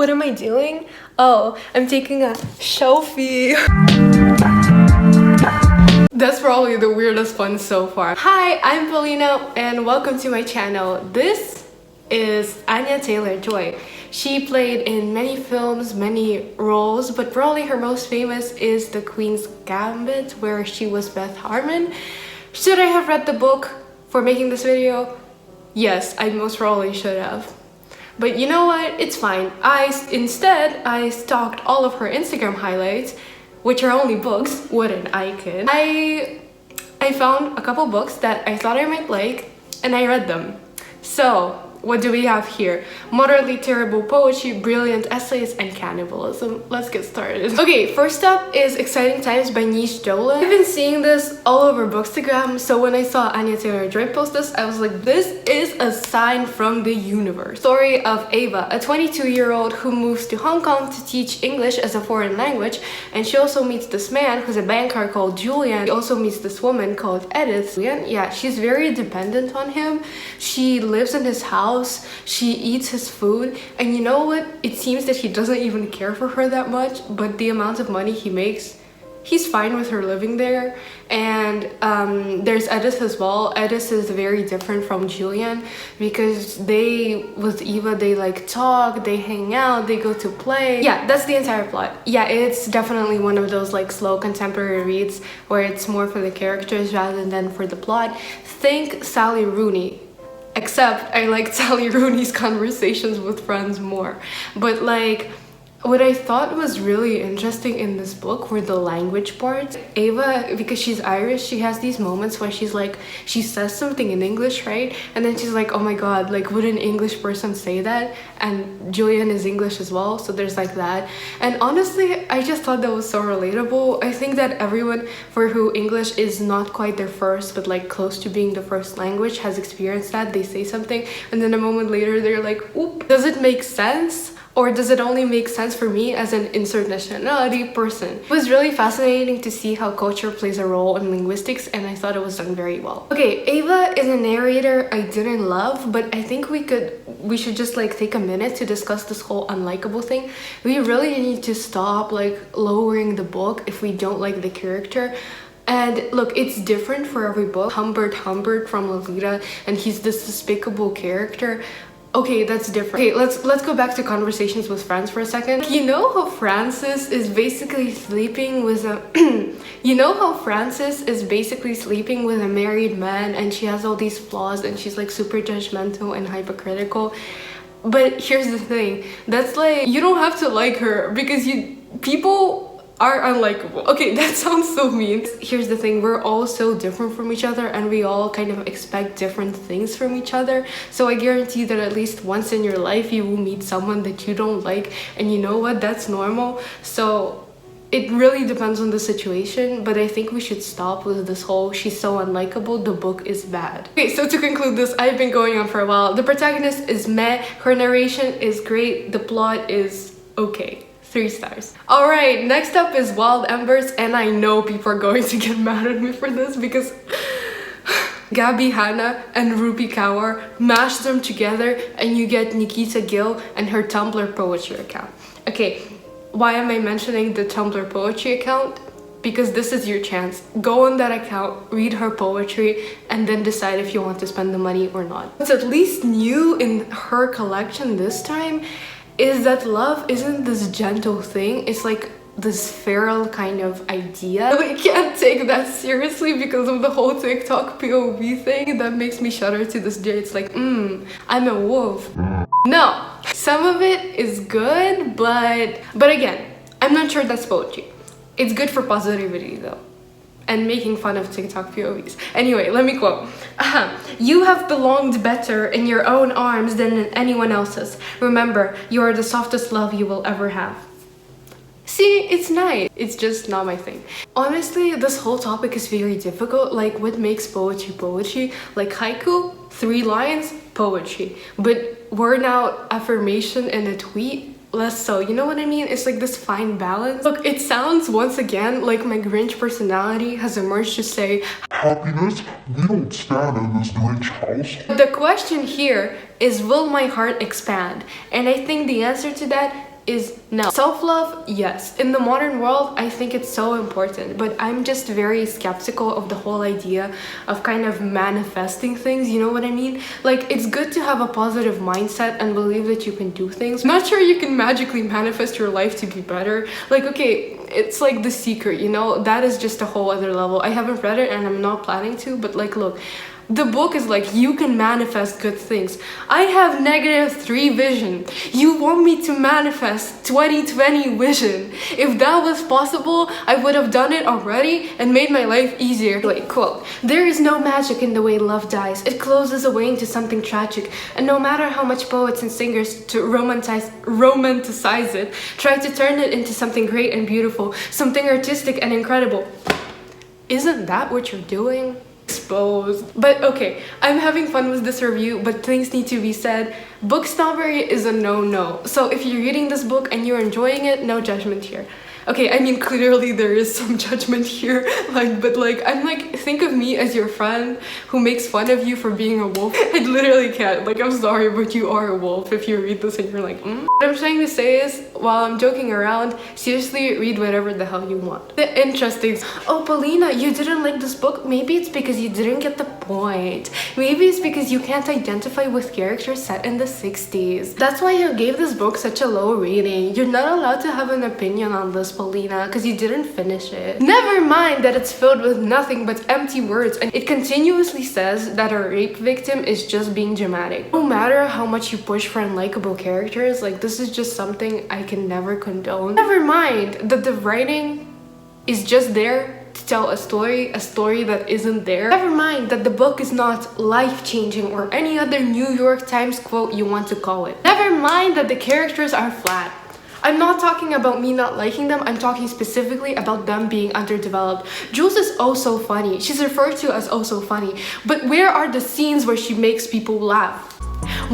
What am I doing? Oh, I'm taking a selfie. That's probably the weirdest one so far. Hi, I'm Paulina and welcome to my channel. This is Anya Taylor-Joy. She played in many films, many roles, but probably her most famous is The Queen's Gambit, where she was Beth Harmon. Should I have read the book for making this video? Yes, I most probably should have. But you know what? It's fine. Instead, I stalked all of her Instagram highlights, which are only books. What an icon. I found a couple books that I thought I might like, and I read them. So, what do we have here? Moderately terrible poetry, brilliant essays, and cannibalism. Let's get started. Okay, first up is Exciting Times by Nish Dolan. I've been seeing this all over Bookstagram, so when I saw Anya Taylor-Joy post this, I was like, this is a sign from the universe. Story of Ava, a 22-year-old who moves to Hong Kong to teach English as a foreign language, and she also meets this man who's a banker called Julian. She also meets this woman called Edith. Yeah, she's very dependent on him. She lives in his house. She eats his food, and you know what? It seems that he doesn't even care for her that much, but the amount of money he makes, he's fine with her living there. And there's Edith as well. Edith is very different from Julian because with Eva, they like talk, they hang out, they go to play. Yeah, that's the entire plot. Yeah, it's definitely one of those like slow contemporary reads where it's more for the characters rather than for the plot. Think Sally Rooney. Except I liked Sally Rooney's conversations with friends more. But like, what I thought was really interesting in this book were the language parts. Ava, because she's Irish, she has these moments where she's like, she says something in English, right? And then she's like, oh my god, like would an English person say that? And Julian is English as well, so there's like that. And honestly, I just thought that was so relatable. I think that everyone for who English is not quite their first, but like close to being the first language has experienced that. They say something and then a moment later they're like, oop, does it make sense? Or does it only make sense for me as an insert nationality person? It was really fascinating to see how culture plays a role in linguistics, and I thought it was done very well. Okay, Ava is a narrator I didn't love, but I think we should just like take a minute to discuss this whole unlikable thing. We really need to stop like lowering the book if we don't like the character. And look, it's different for every book. Humbert from Lolita, and he's this despicable character. Okay, that's different. Okay, let's go back to Conversations with Friends for a second. You know how Frances is basically sleeping with a married man, and she has all these flaws and she's like super judgmental and hypocritical. But here's the thing, that's like, you don't have to like her because people are unlikable. Okay, that sounds so mean. Here's the thing, we're all so different from each other and we all kind of expect different things from each other. So I guarantee that at least once in your life you will meet someone that you don't like, and you know what, that's normal. So it really depends on the situation, but I think we should stop with this whole she's so unlikable, the book is bad. Okay, so to conclude this, I've been going on for a while. The protagonist is meh, her narration is great, the plot is okay. 3 stars. Alright, next up is Wild Embers, and I know people are going to get mad at me for this because Gabby Hanna and Rupi Kaur, mash them together and you get Nikita Gill and her Tumblr poetry account. Okay, why am I mentioning the Tumblr poetry account? Because this is your chance. Go on that account, read her poetry, and then decide if you want to spend the money or not. What's at least new in her collection this time is that love isn't this gentle thing, it's like this feral kind of idea. We can't take that seriously because of the whole TikTok POV thing that makes me shudder to this day. It's like, I'm a wolf. No, some of it is good, but again, I'm not sure that's poetry. It's good for positivity though, and making fun of TikTok POVs. Anyway, let me quote. You have belonged better in your own arms than in anyone else's. Remember, you are the softest love you will ever have. See, it's nice. It's just not my thing. Honestly, this whole topic is very difficult. Like, what makes poetry poetry? Like haiku, 3 lines, poetry. But word out affirmation in a tweet, less so. You know what I mean? It's like this fine balance. Look, it sounds once again like my Grinch personality has emerged to say, happiness, we don't stand in this Grinch house. The question here is, will my heart expand? And I think the answer to that is no. Self-love, yes. In the modern world, I think it's so important, but I'm just very skeptical of the whole idea of kind of manifesting things, you know what I mean? Like, it's good to have a positive mindset and believe that you can do things. Not sure you can magically manifest your life to be better. Like, okay, it's like The Secret, you know? That is just a whole other level. I haven't read it and I'm not planning to, but like, look, the book is like, you can manifest good things. I have -3 vision. You want me to manifest 20/20 vision. If that was possible, I would have done it already and made my life easier. Wait, quote, "There is no magic in the way love dies. It closes away into something tragic. And no matter how much poets and singers to romanticize it, try to turn it into something great and beautiful, something artistic and incredible." Isn't that what you're doing? Exposed. But okay, I'm having fun with this review, but things need to be said. Book snobbery is a no-no. So if you're reading this book and you're enjoying it, no judgment here. Okay, I mean, clearly there is some judgment here, like, but like, I'm like, think of me as your friend who makes fun of you for being a wolf. I literally can't, like, I'm sorry, but you are a wolf if you read this and you're like, What I'm trying to say is, while I'm joking around, seriously, read whatever the hell you want. The interesting. Oh, Paulina, you didn't like this book? Maybe it's because you didn't get the point. Maybe it's because you can't identify with characters set in the 60s. That's why you gave this book such a low rating. You're not allowed to have an opinion on this, Paulina, because you didn't finish it. Never mind that it's filled with nothing but empty words, and it continuously says that a rape victim is just being dramatic. No matter how much you push for unlikable characters, like, this is just something I can never condone. Never mind that the writing is just there to tell a story that isn't there. Never mind that the book is not life-changing or any other New York Times quote you want to call it. Never mind that the characters are flat. I'm not talking about me not liking them, I'm talking specifically about them being underdeveloped. Jules is oh so funny. She's referred to as oh so funny. But where are the scenes where she makes people laugh?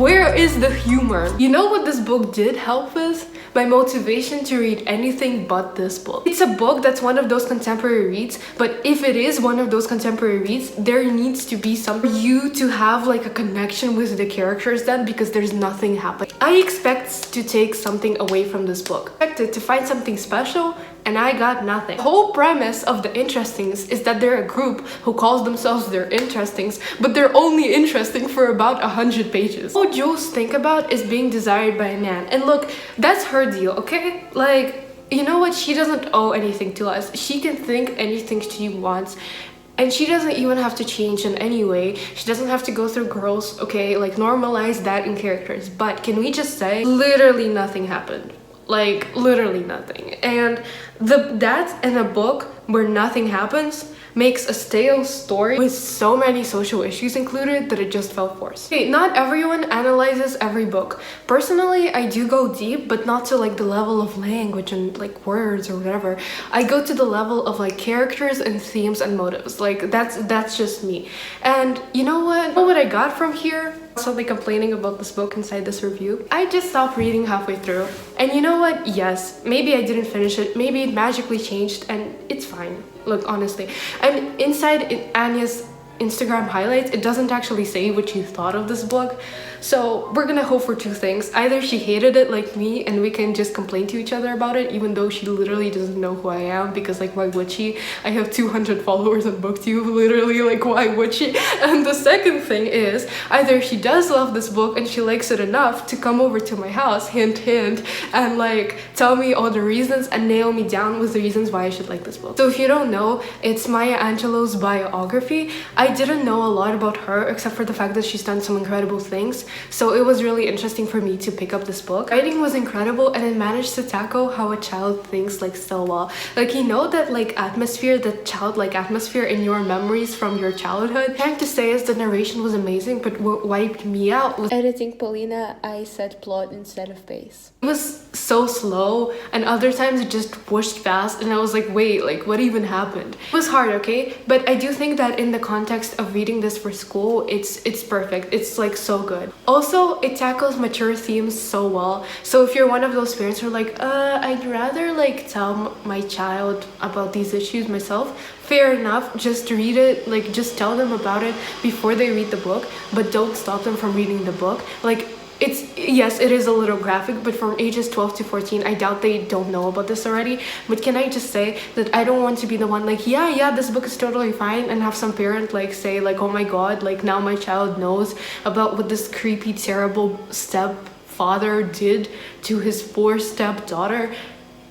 Where is the humor? You know what this book did help with? My motivation to read anything but this book. It's a book that's one of those contemporary reads, but if it is one of those contemporary reads, there needs to be some for you to have like a connection with the characters then, because there's nothing happening. I expect to take something away from this book. I expected to find something special, and I got nothing. The whole premise of the Interestings is that they're a group who calls themselves their Interestings, but they're only interesting for about 100 pages. All Jules think about is being desired by a man. And look, that's her deal, okay? Like, you know what? She doesn't owe anything to us. She can think anything she wants. And she doesn't even have to change in any way. She doesn't have to go through girls, okay? Like, normalize that in characters. But can we just say, literally nothing happened. Like, literally nothing. And that in a book where nothing happens makes a stale story with so many social issues included that it just felt forced. Okay, not everyone analyzes every book. Personally, I do go deep, but not to like the level of language and like words or whatever. I go to the level of like characters and themes and motives. Like, that's just me. And you know what? You know what I got from here? Something complaining about this book inside this review. I just stopped reading halfway through. And you know what? Yes, maybe I didn't finish it. Maybe it magically changed, and it's fine. Look, honestly. And inside Anya's Instagram highlights, it doesn't actually say what she thought of this book. So we're gonna hope for two things. Either she hated it like me and we can just complain to each other about it, even though she literally doesn't know who I am, because like, why would she? I have 200 followers on BookTube, literally, like, why would she? And the second thing is, either she does love this book and she likes it enough to come over to my house, hint hint, and like tell me all the reasons and nail me down with the reasons why I should like this book. So if you don't know, it's Maya Angelou's biography. I didn't know a lot about her except for the fact that she's done some incredible things. So it was really interesting for me to pick up this book. Writing was incredible, and it managed to tackle how a child thinks like so well. Like, you know that like atmosphere, that childlike atmosphere in your memories from your childhood. Trying to say is the narration was amazing, but what wiped me out was Editing Paulina, I said plot instead of pace. it was so slow, and other times it just whooshed fast, and I was like, wait, like what even happened? It was hard, okay? But I do think that in the context of reading this for school, it's perfect. It's like so good. Also, it tackles mature themes so well. So if you're one of those parents who are like, I'd rather like tell my child about these issues myself, fair enough, just read it, like just tell them about it before they read the book, but don't stop them from reading the book. Like, yes, it is a little graphic, but from ages 12 to 14, I doubt they don't know about this already. But can I just say that I don't want to be the one like, yeah, this book is totally fine, and have some parent like say like, oh my god, like now my child knows about what this creepy, terrible stepfather did to his poor stepdaughter.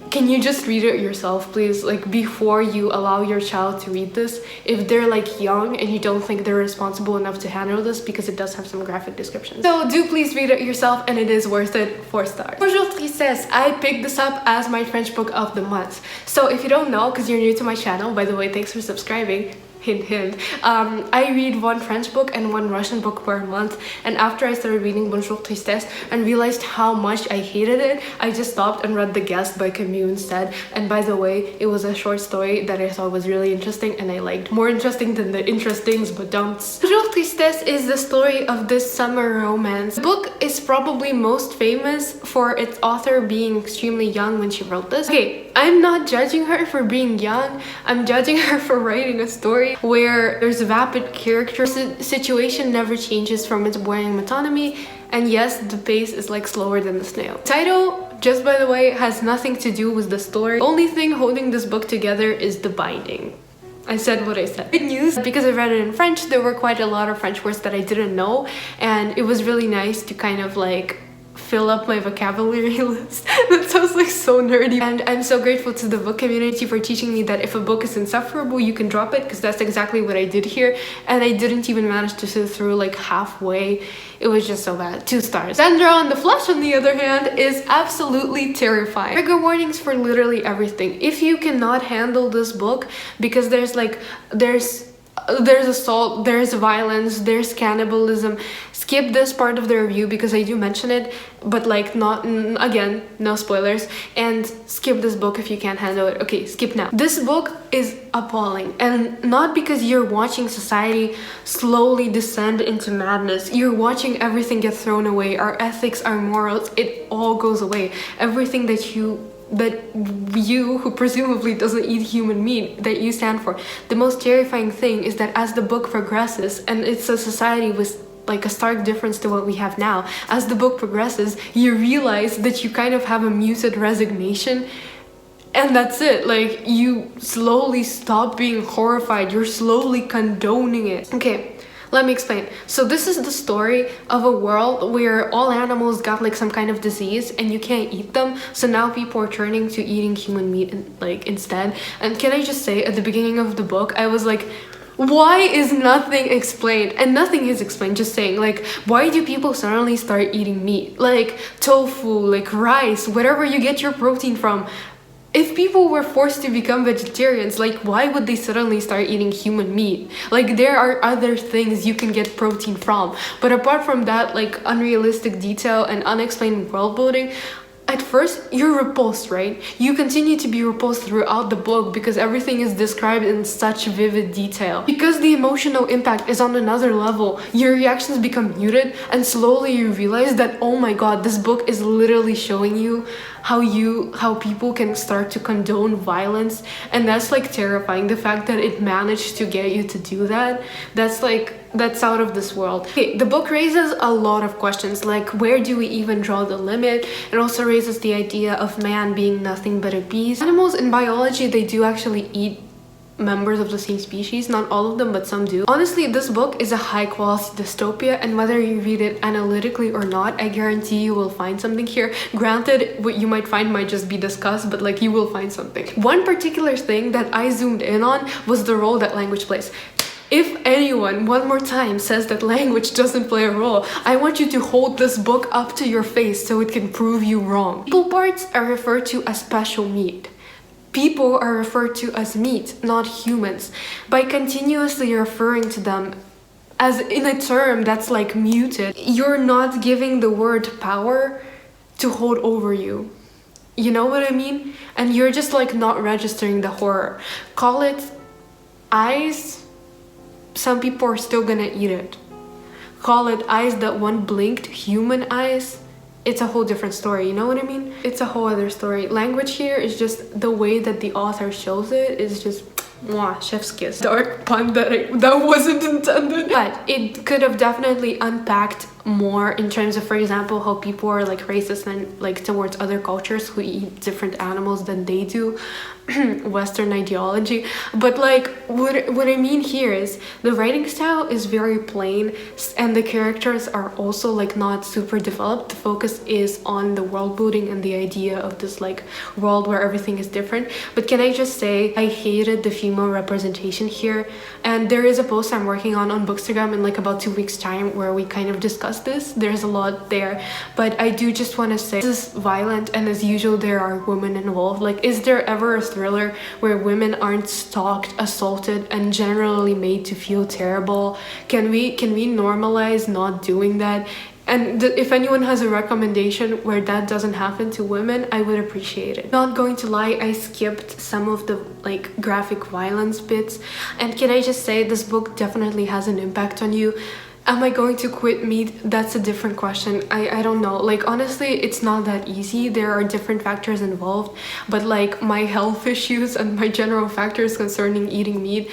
Can you just read it yourself, please? Like, before you allow your child to read this, if they're like young and you don't think they're responsible enough to handle this, because it does have some graphic descriptions. So do please read it yourself, and it is worth it. 4 stars. Bonjour Tristesse. I picked this up as my French book of the month. So if you don't know, because you're new to my channel, by the way, thanks for subscribing. Hint, hint. I read 1 French book and 1 Russian book per month, and after I started reading Bonjour Tristesse and realized how much I hated it, I just stopped and read The Guest by Camus instead. And by the way, it was a short story that I thought was really interesting and I liked. More interesting than the interestings, but dumps. Bonjour Tristesse is the story of this summer romance. The book is probably most famous for its author being extremely young when she wrote this. Okay, I'm not judging her for being young, I'm judging her for writing a story where there's a vapid character. The situation never changes from its boring metonymy, and yes, the pace is like slower than the snail. Title, just by the way, has nothing to do with the story. The only thing holding this book together is the binding. I said what I said. Good news, because I read it in French, there were quite a lot of French words that I didn't know, and it was really nice to kind of like fill up my vocabulary list. That sounds like so nerdy. And I'm so grateful to the book community for teaching me that if a book is insufferable, you can drop it, because that's exactly what I did here. And I didn't even manage to sit through like halfway. It was just so bad. 2 stars. Sandra on the Flesh, on the other hand, is absolutely terrifying. Trigger warnings for literally everything. If you cannot handle this book, because there's assault, there's violence, there's cannibalism, skip this part of the review because I do mention it, but like not, again, no spoilers, and skip this book if you can't handle it. Okay, skip now. This book is appalling, and not because you're watching society slowly descend into madness. You're watching everything get thrown away. Our ethics, our morals, it all goes away. Everything that you who presumably doesn't eat human meat, that you stand for. The most terrifying thing is that as the book progresses, and it's a society with like a stark difference to what we have now, as the book progresses, you realize that you kind of have a muted resignation, and that's it. Like, you slowly stop being horrified, you're slowly condoning it. Okay, let me explain. So this is the story of a world where all animals got like some kind of disease and you can't eat them, so now people are turning to eating human meat instead. And can I just say, at the beginning of the book, I was like, why is nothing explained? And nothing is explained, just saying, like, why do people suddenly start eating meat? Like tofu, like rice, wherever you get your protein from. If people were forced to become vegetarians, like, why would they suddenly start eating human meat? Like, there are other things you can get protein from. But apart from that, like, unrealistic detail and unexplained world building, at first you're repulsed, right? You continue to be repulsed throughout the book because everything is described in such vivid detail. Because the emotional impact is on another level, your reactions become muted, and slowly you realize that, oh my god, this book is literally showing you how people can start to condone violence, and that's like terrifying. The fact that it managed to get you to do that, that's out of this world. Okay, the book raises a lot of questions, like where do we even draw the limit? It also raises the idea of man being nothing but a beast. Animals in biology, they do actually eat members of the same species, not all of them, but some do. Honestly, this book is a high quality dystopia, and whether you read it analytically or not, I guarantee you will find something here. Granted, what you might find might just be discussed, but like, you will find something. One particular thing that I zoomed in on was the role that language plays. If anyone one more time says that language doesn't play a role, I want you to hold this book up to your face so it can prove you wrong. People parts are referred to as special meat. People are referred to as meat, not humans. By continuously referring to them as in a term that's like muted, you're not giving the word power to hold over you. You know what I mean? And you're just like not registering the horror. Call it eyes, some people are still gonna eat it. Call it eyes that one blinked, human eyes, it's a whole different story, you know what I mean? It's a whole other story. Language here is just the way that the author shows it is just mwah, chef's kiss. Dark pun that wasn't intended. But it could have definitely unpacked more in terms of, for example, how people are like racist and like towards other cultures who eat different animals than they do. Western ideology. But like what I mean here is the writing style is very plain, and the characters are also like not super developed. The focus is on the world building and the idea of this like world where everything is different. But can I just say, I hated the female representation here, and there is a post I'm working on Bookstagram in like about 2 weeks time where we kind of discuss this. There's a lot there, but I do just want to say this is violent, and as usual there are women involved. Like, is there ever a thriller where women aren't stalked, assaulted, and generally made to feel terrible? Can we normalize not doing that? And if anyone has a recommendation where that doesn't happen to women, I would appreciate it. Not going to lie, I skipped some of the like graphic violence bits. And can I just say, this book definitely has an impact on you. Am I going to quit meat? That's a different question. I don't know. Like, honestly, it's not that easy. There are different factors involved. But like my health issues and my general factors concerning eating meat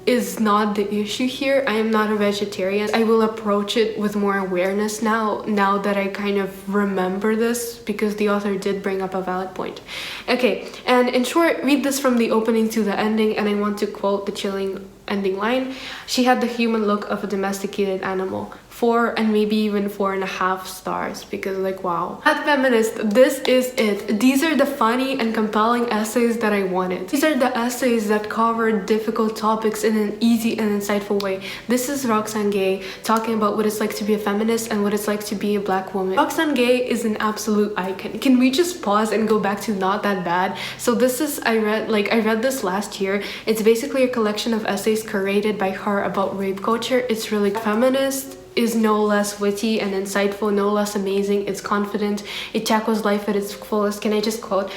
is not the issue here. I am not a vegetarian. I will approach it with more awareness now that I kind of remember this, because the author did bring up a valid point. Okay, and in short, read this from the opening to the ending, and I want to quote the chilling ending line. She had the human look of a domesticated animal. 4 and maybe even 4.5 stars, because like, wow. At Feminist, this is it. These are the funny and compelling essays that I wanted. These are the essays that cover difficult topics in an easy and insightful way. This is Roxane Gay talking about what it's like to be a feminist and what it's like to be a black woman. Roxane Gay is an absolute icon. Can we just pause and go back to Not That Bad? So this is, I read this last year. It's basically a collection of essays curated by her about rape culture. It's really feminist. Is no less witty and insightful, no less amazing. It's confident. It tackles life at its fullest. Can I just quote?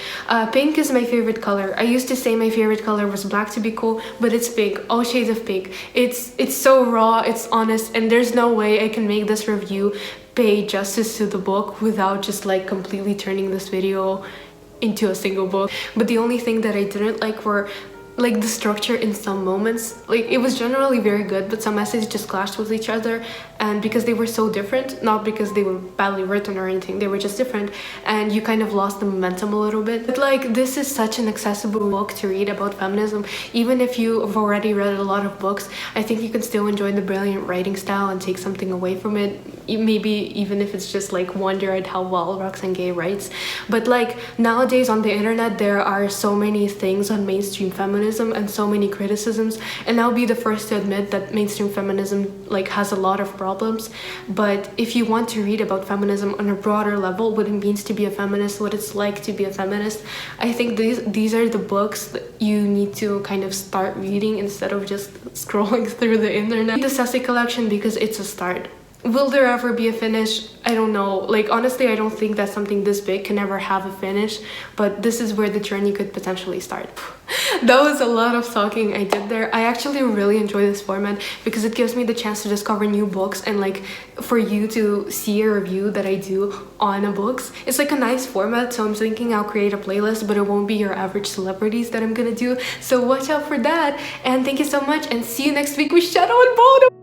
Pink is my favorite color. I used to say my favorite color was black to be cool, but it's pink. All shades of pink. It's so raw, it's honest, and there's no way I can make this review pay justice to the book without just like completely turning this video into a single book. But the only thing that I didn't like were like the structure in some moments. Like, it was generally very good, but some essays just clashed with each other, and because they were so different, not because they were badly written or anything, they were just different, and you kind of lost the momentum a little bit. But like, this is such an accessible book to read about feminism. Even if you have already read a lot of books, I think you can still enjoy the brilliant writing style and take something away from it. Maybe even if it's just like wonder at how well Roxane Gay writes. But like, nowadays on the internet there are so many things on mainstream feminism and so many criticisms, and I'll be the first to admit that mainstream feminism like has a lot of problems. But if you want to read about feminism on a broader level, what it means to be a feminist, what it's like to be a feminist, I think these are the books that you need to kind of start reading instead of just scrolling through the internet. The essay collection, because it's a start. Will there ever be a finish? I don't know. Like, honestly, I don't think that something this big can ever have a finish, but this is where the journey could potentially start. That was a lot of talking I did there. I actually really enjoy this format because it gives me the chance to discover new books, and like for you to see a review that I do on a books. It's like a nice format, so I'm thinking I'll create a playlist, but it won't be your average celebrities that I'm gonna do. So watch out for that, and thank you so much, and see you next week with Shadow and Bone.